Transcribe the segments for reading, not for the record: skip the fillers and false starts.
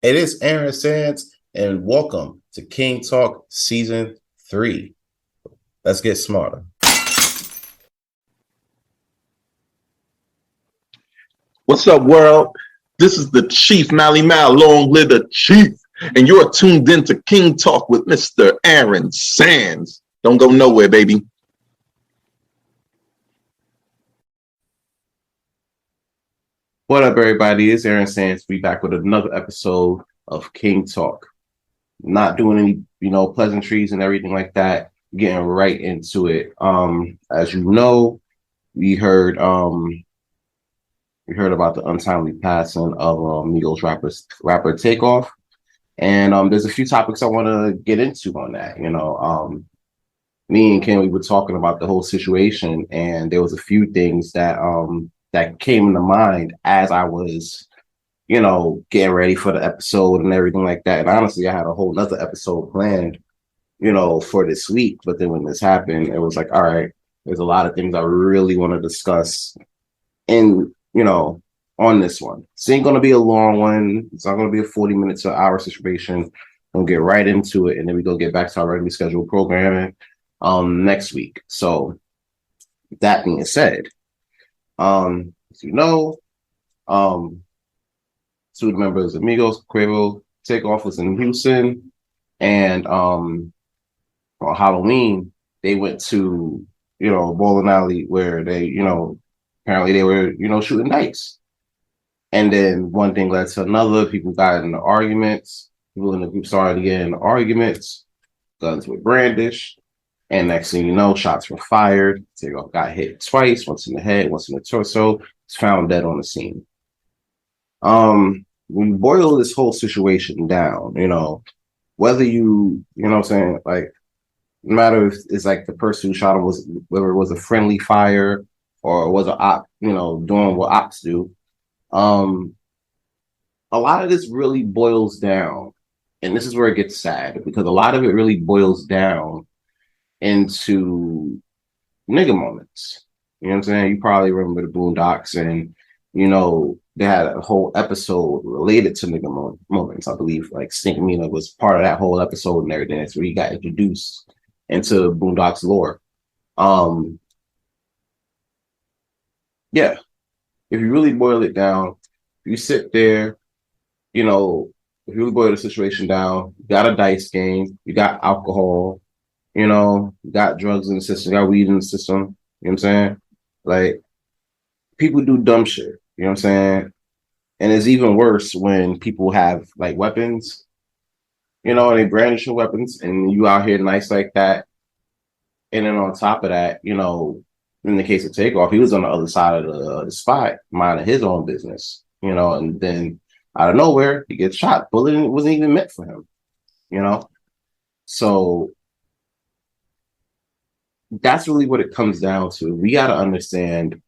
It is Aaron Sands, and welcome to King Talk Season 3. Let's get smarter. What's up, world? This is the Chief Mally Mal, long live the Chief, and you're tuned in to King Talk with Mr. Aaron Sands. Don't go nowhere, baby. What up, everybody? It's Aaron Sands. Be back with another episode of King Talk. Not doing any, pleasantries and everything like that. Getting right into it. As you know, we heard about the untimely passing of Migos rapper Takeoff. And there's a few topics I want to get into on that. Me and Ken, we were talking about the whole situation, and there was a few things that came into mind as I was, getting ready for the episode and everything like that. And honestly, I had a whole nother episode planned, for this week. But then when this happened, it was like, all right, there's a lot of things I really want to discuss in, on this one. This ain't gonna be a long one. It's not gonna be a 40 minutes to an hour situation. We'll get right into it, and then we go get back to our regularly scheduled programming next week. So that being said, as you know, two members of Migos, Quavo, Takeoff was in Houston, and on Halloween they went to bowling alley where they apparently they were shooting dice, and then one thing led to another. People got into arguments. People in the group started getting into arguments. Guns were brandished. And next thing you know, shots were fired. Takeoff got hit twice, once in the head, once in the torso. Was found dead on the scene. When you boil this whole situation down, whether what I'm saying, like, no matter if it's like the person who shot him was, whether it was a friendly fire or was an op, doing what ops do. A lot of this really boils down, and this is where it gets sad, because a lot of it really boils down into nigga moments. You know what I'm saying? You probably remember the Boondocks, and they had a whole episode related to nigga moments. I believe like Stink Mina was part of that whole episode and everything. That's where he got introduced into Boondocks lore. Yeah, if you really boil it down, if you sit there, if you really boil the situation down, you got a dice game, you got alcohol, you got drugs in the system, you got weed in the system. You know what I'm saying? Like, people do dumb shit. You know what I'm saying? And it's even worse when people have like weapons, and they brandish your weapons, and you out here nice like that. And then on top of that, in the case of Takeoff, he was on the other side of the spot, minding his own business, and then out of nowhere, he gets shot. Bullet wasn't even meant for him, you know? So that's really what it comes down to. We got to understand,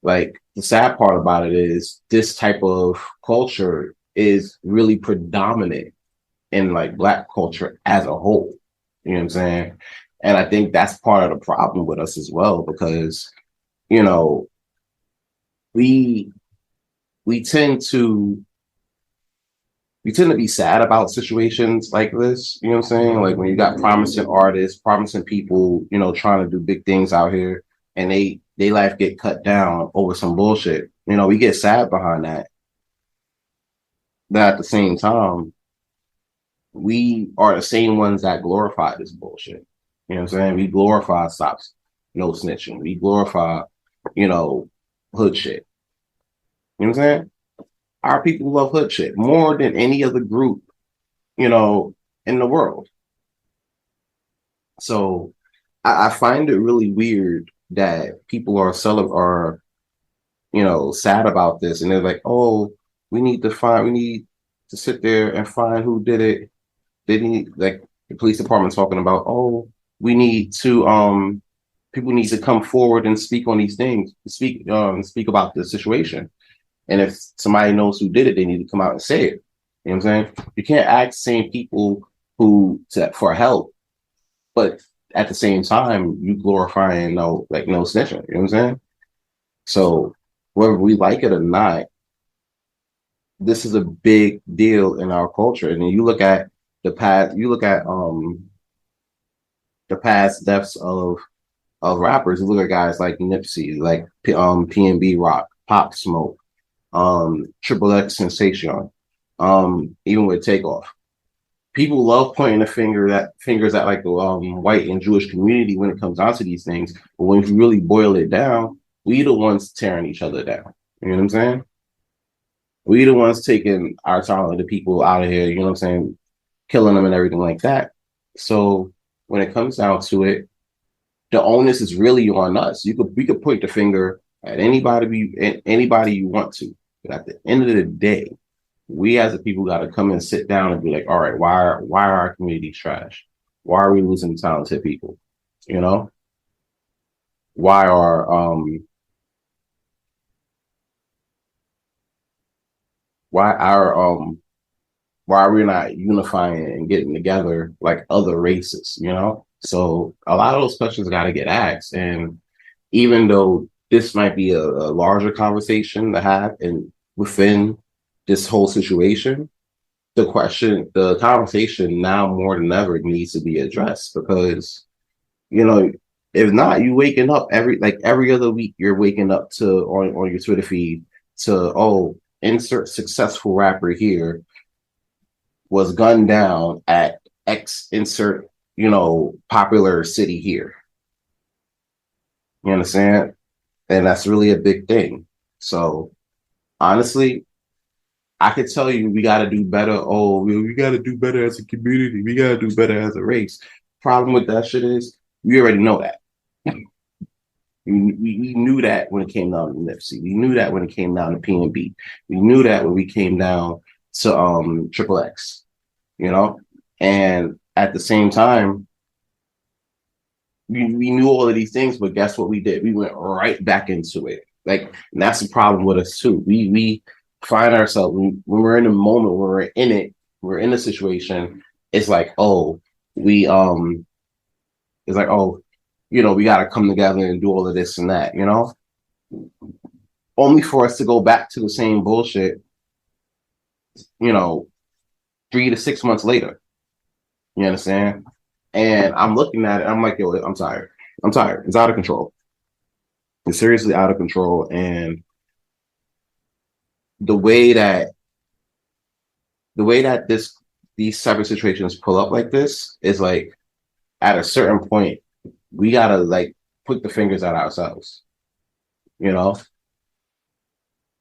like, the sad part about it is this type of culture is really predominant in like Black culture as a whole. You know what I'm saying? And I think that's part of the problem with us as well, because, you know, we we tend to we tend to be sad about situations like this. You know what I'm saying? Like when you got promising artists, promising people, trying to do big things out here, and they life get cut down over some bullshit. We get sad behind that. But at the same time, we are the same ones that glorify this bullshit. You know what I'm saying? We glorify stops, no snitching. We glorify, you know, hood shit. You know what I'm saying? Our people love hood shit more than any other group, you know, in the world. So I find it really weird that people are sad about this, and they're like, oh, we need to sit there and find who did it. They need, like, the police department talking about, oh, we need to people need to come forward and speak on these things, speak about the situation. And if somebody knows who did it, they need to come out and say it. You know what I'm saying? You can't ask the same people for help, but at the same time, you glorifying no snitching. You know what I'm saying? So whether we like it or not, this is a big deal in our culture. And then you look at the past deaths of rappers. You look at guys like Nipsey, like PNB Rock, Pop Smoke, Triple X Sensation, even with Takeoff. People love pointing the fingers at like the white and Jewish community when it comes down to these things. But when you really boil it down, we the ones tearing each other down. You know what I'm saying? We the ones taking our talented people out of here. You know what I'm saying? Killing them and everything like that. So when it comes down to it, the onus is really on us. We could point the finger at anybody you want to, but at the end of the day, we as a people got to come and sit down and be like, all right, why are our communities trash? Why are we losing talented people? You know, why are why are why are we not unifying and getting together like other races? You know, so a lot of those questions got to get asked, and even though this might be a larger conversation to have and within this whole situation, the conversation now more than ever needs to be addressed because, you know, if not, you waking up every other week, you're waking up to on your Twitter feed to, oh, insert successful rapper here was gunned down at X insert, popular city here. You understand? And that's really a big thing. So honestly, I could tell you we got to do better. Oh, we got to do better as a community. We got to do better as a race. Problem with that shit is we already know that. We knew that when it came down to Nipsey. We knew that when it came down to PNB. We knew that when we came down to Triple X. You know, and at the same time, we knew all of these things, but guess what we did? We went right back into it. Like, and that's the problem with us too. We find ourselves when we're in a moment, when we're in it, we're in a situation. It's like, oh, we it's like, oh, we got to come together and do all of this and that. Only for us to go back to the same bullshit. 3 to 6 months later. You understand? And I'm looking at it. I'm like, yo, I'm tired. I'm tired. It's out of control. It's seriously out of control. And the way that these type of situations pull up like this is like at a certain point, we gotta like put the fingers at ourselves. You know?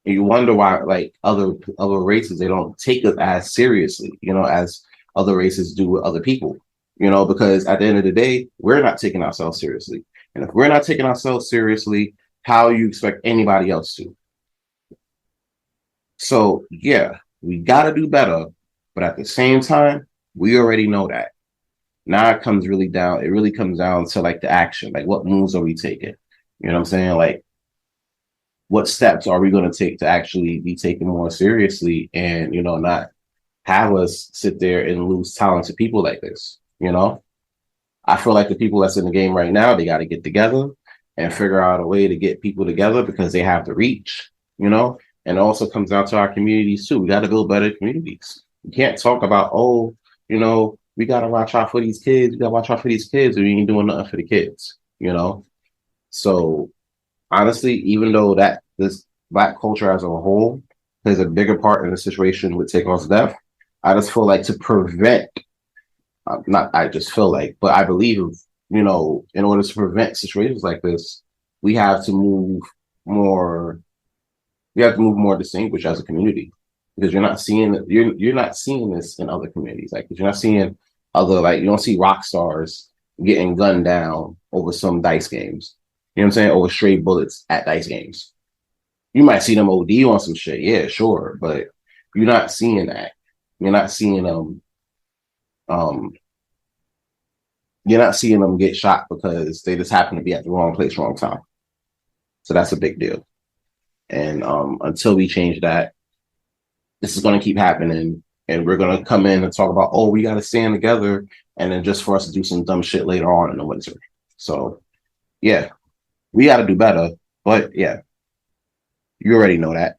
And you wonder why like other races they don't take us as seriously, as other races do with other people. Because at the end of the day, we're not taking ourselves seriously. And if we're not taking ourselves seriously, how you expect anybody else to? So yeah, we gotta do better, but at the same time, we already know that. Now it really comes down to like the action, like what moves are we taking? You know what I'm saying? Like what steps are we going to take to actually be taken more seriously and, not have us sit there and lose talented people like this, I feel like the people that's in the game right now, they got to get together and figure out a way to get people together because they have the reach, and it also comes down to our communities too. We got to build better communities. We can't talk about, oh, we got to watch out for these kids. We got to watch out for these kids. We ain't doing nothing for the kids. So honestly, even though that this Black culture as a whole plays a bigger part in the situation with Takeoff's death, I just feel like to prevent, not I just feel like, but I believe, in order to prevent situations like this, we have to move more. We have to move more distinguished as a community because you're not seeing this in other communities. Like you're not seeing you don't see rock stars getting gunned down over some dice games. You know what I'm saying? Over stray bullets at dice games. You might see them OD on some shit, yeah, sure, but you're not seeing that. You're not seeing them. Um, you're not seeing them get shot because they just happen to be at the wrong place, wrong time. So that's a big deal. And until we change that, this is going to keep happening, and we're going to come in and talk about, oh, we got to stand together, and then just for us to do some dumb shit later on in the winter. So yeah, we got to do better. But yeah, you already know that.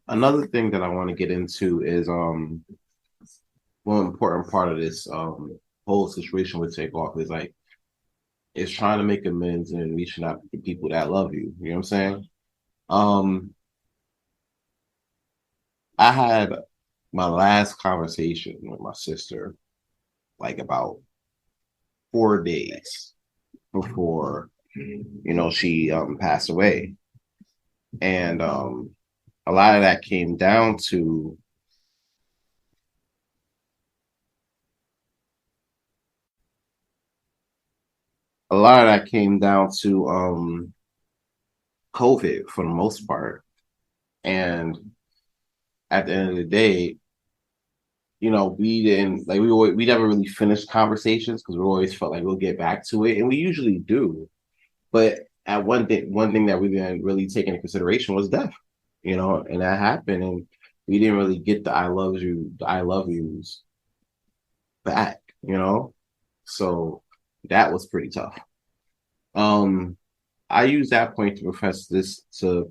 Another thing that I want to get into is one important part of this whole situation with Takeoff is like it's trying to make amends and reaching out to people that love you. You know what I'm saying? Um, I had my last conversation with my sister like about 4 days before she passed away, and a lot of that came down to COVID for the most part. And at the end of the day, we didn't like we never really finished conversations because we always felt like we'll get back to it, and we usually do. But at one thing that we didn't really take into consideration was death, and that happened, and we didn't really get the I love yous back, So that was pretty tough. Um, I use that point to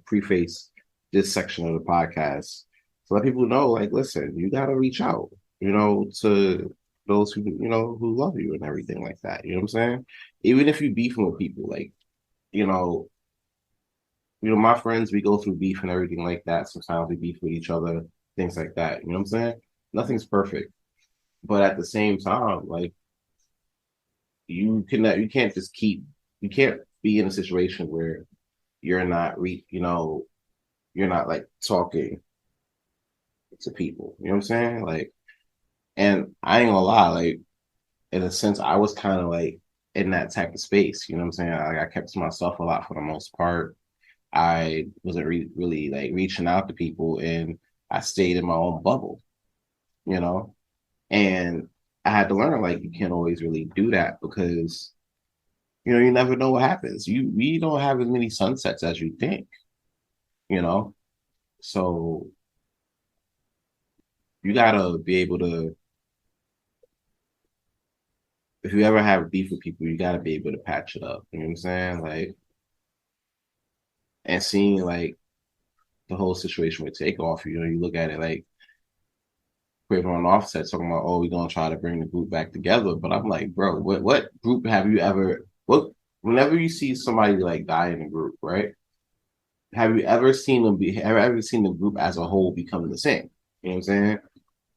preface this section of the podcast to let people know, like, listen, you gotta reach out, to those who love you and everything like that. You know what I'm saying? Even if you beefing with people, like, you know, my friends, we go through beef and everything like that. Sometimes we beef with each other, things like that. You know what I'm saying? Nothing's perfect, but at the same time, like, you can't just you can't be in a situation where you're not you're not like talking to people. You know what I'm saying? Like, and I ain't gonna lie, like, in a sense, I was kind of like in that type of space. You know what I'm saying? I kept to myself a lot for the most part. I wasn't really like reaching out to people, and I stayed in my own bubble. You know, and I had to learn like you can't always really do that because you never know what happens. We don't have as many sunsets as you think. You know, so you gotta be able to, if you ever have beef with people, you gotta be able to patch it up. You know what I'm saying? Like, and seeing like the whole situation with Takeoff, you look at it like Quiver on Offset talking about, oh, we're gonna try to bring the group back together. But I'm like, bro, what group have you ever whenever you see somebody like die in a group, right? Have you ever seen them ever seen the group as a whole become the same? You know what I'm saying?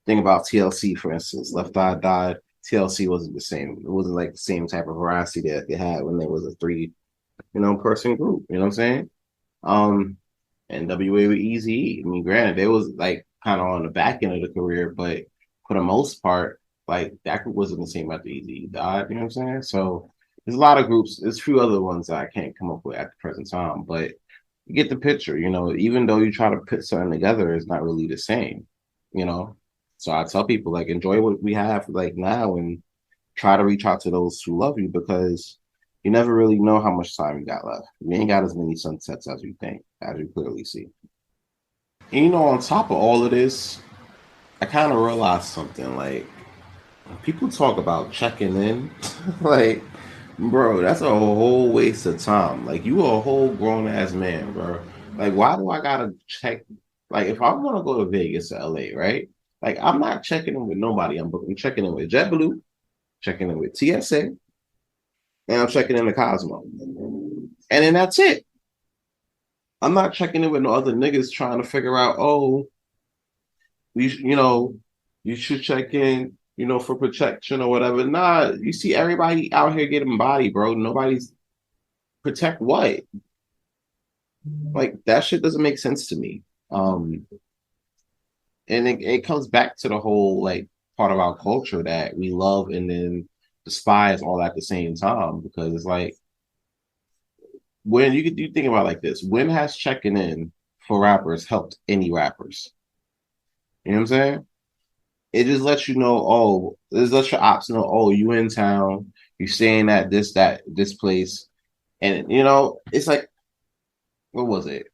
Think about TLC, for instance. Left Eye died. TLC wasn't the same. It wasn't like the same type of veracity that they had when there was a three, person group. You know what I'm saying? Um, and WA with Easy. I mean, granted, they was like kind of on the back end of the career, but for the most part, like that group wasn't the same after Easy died. You know what I'm saying? So there's a lot of groups. There's a few other ones that I can't come up with at the present time, but you get the picture. Even though you try to put something together, it's not really the same. You know. So I tell people like enjoy what we have like now and try to reach out to those who love you because you never really know how much time you got left. You ain't got as many sunsets as you think, as you clearly see. And on top of all of this, I kind of realized something. Like, people talk about checking in. Like, bro, that's a whole waste of time. Like, you a whole grown ass man, bro. Like, why do I gotta check? Like, if I'm gonna go to Vegas or LA, right? Like, I'm not checking in with nobody. I'm checking in with JetBlue, checking in with TSA, and I'm checking in the Cosmo. And then that's it. I'm not checking in with no other niggas trying to figure out, oh, you should check in, for protection or whatever. Nah, you see everybody out here getting body, bro. Nobody's protect what? Like that shit doesn't make sense to me. Um, and it comes back to the whole like part of our culture that we love and then despise all at the same time because it's like when you think about it like this, when has checking in for rappers helped any rappers? You know what I'm saying? It just lets you know, oh, it just lets your ops know, oh, you in town, you staying at this place. And it's like, what was it?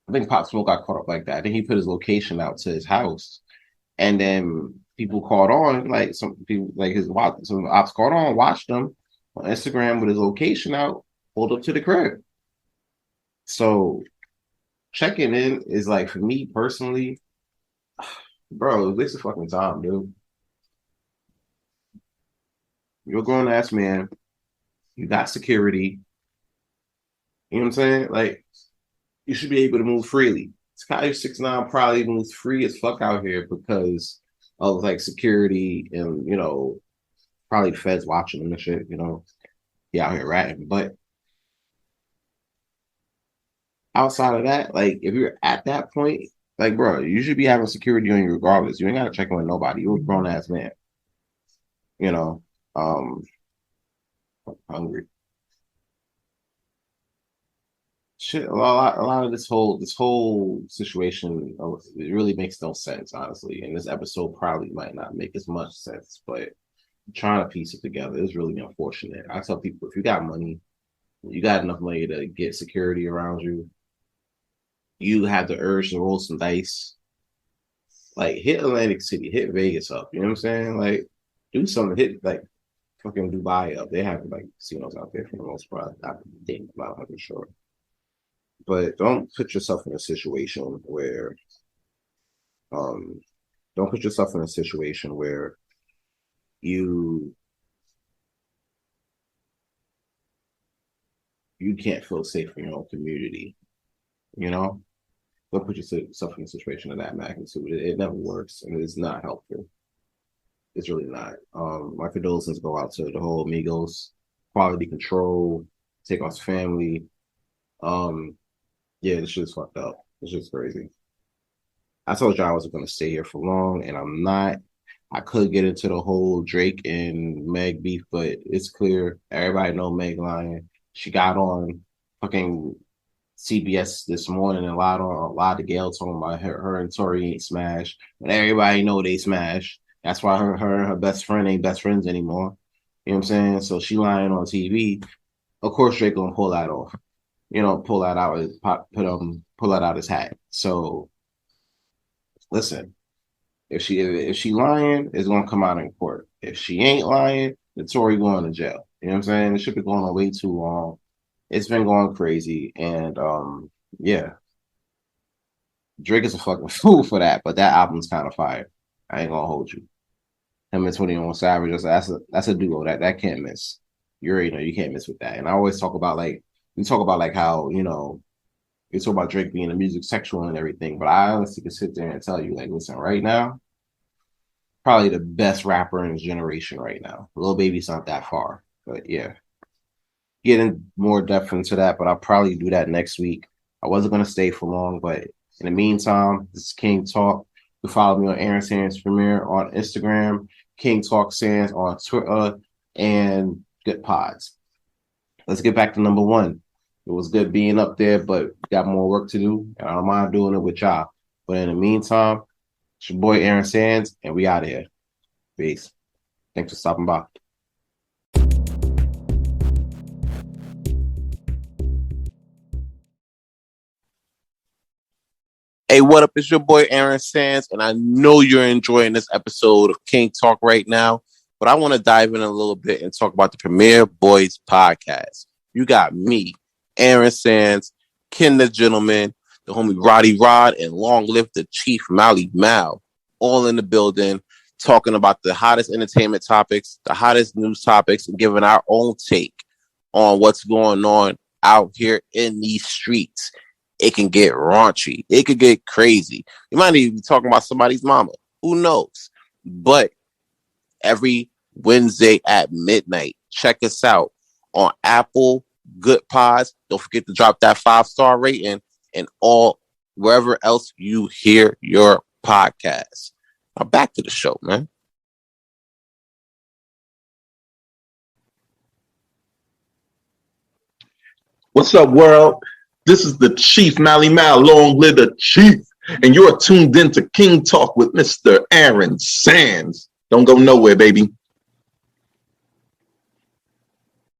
I think Pop Smoke got caught up like that. I think he put his location out to his house. And then people caught on, like some people like some ops caught on, watched him on Instagram with his location out, pulled up to the crib. So checking in is like, for me personally, bro, this is fucking time, dude. You're a grown ass man. You got security. You know what I'm saying? Like, you should be able to move freely. Sky 6ix9ine probably moves free as fuck out here because of like security and probably the feds watching him and shit. He out here ratting. But outside of that, like if you're at that point, like bro, you should be having security on you regardless. You ain't gotta check in with nobody. You're a grown ass man. You know, um, hungry. Shit, a lot of this whole situation, it really makes no sense, honestly. And this episode probably might not make as much sense, but trying to piece it together is really unfortunate. I tell people, if you got money, you got enough money to get security around you, you have the urge to roll some dice. Like hit Atlantic City, hit Vegas up. You know what I'm saying? Like do something. Hit like fucking Dubai up. They have like casinos out there for the most part. I think about it for sure. But don't put yourself in a situation where um don't put yourself in a situation where you you can't feel safe in your own community. You know, don't put yourself in a situation of that magnitude. It never works, and it's not helpful. It's really not. My condolences go out to the whole Migos, quality control, Takeoff's family. Um, yeah, this shit's fucked up. This shit's crazy. I told you I wasn't gonna stay here for long, and I'm not. I could get into the whole Drake and Meg beef, but it's clear everybody know Meg lying. She got on fucking CBS this morning and lied to Gail talking about her and Tori ain't smashed, but everybody know they smashed. That's why her and her best friend ain't best friends anymore. You know what I'm saying? So she lying on TV. Of course, Drake gonna pull that off. Pull that out his pull that out his hat. So listen, if she lying, it's gonna come out in court. If she ain't lying, the Tory going to jail. You know what I'm saying? It should be going on way too long. It's been going crazy, and yeah, Drake is a fucking fool for that. But that album's kind of fire. I ain't gonna hold you. Him and 21 Savage, that's a duo that can't miss. You already know you can't miss with that. And I always talk about like we talk about like how we talk about Drake being a music sexual and everything, but I honestly can sit there and tell you like, listen, right now, probably the best rapper in his generation right now. Lil Baby's not that far, but yeah, getting more depth into that, but I'll probably do that next week. I wasn't gonna stay for long, but in the meantime, this is King Talk. You can follow me on Aaron Sands Premier on Instagram, King Talk Sands on Twitter, and Good Pods. Let's get back to number one. It was good being up there, but got more work to do, and I don't mind doing it with y'all. But in the meantime, it's your boy Aaron Sands, and we out of here. Peace. Thanks for stopping by. Hey, what up? It's your boy Aaron Sands, and I know you're enjoying this episode of King Talk right now, but I want to dive in a little bit and talk about the Premier Boys podcast. You got me, Aaron Sands, Ken the Gentleman, the homie Roddy Rod, and long live the Chief Mally Mal, all in the building, talking about the hottest entertainment topics, the hottest news topics, and giving our own take on what's going on out here in these streets. It can get raunchy. It could get crazy. You might even be talking about somebody's mama. Who knows? But every Wednesday at midnight, check us out on Apple, Good Pods. Don't forget to drop that 5-star rating and all wherever else you hear your podcast. Now back to the show, man. What's up, world? This is the Chief Mally Mal, long live the Chief, and you're tuned in to King Talk with Mr. Aaron Sands. Don't go nowhere, baby.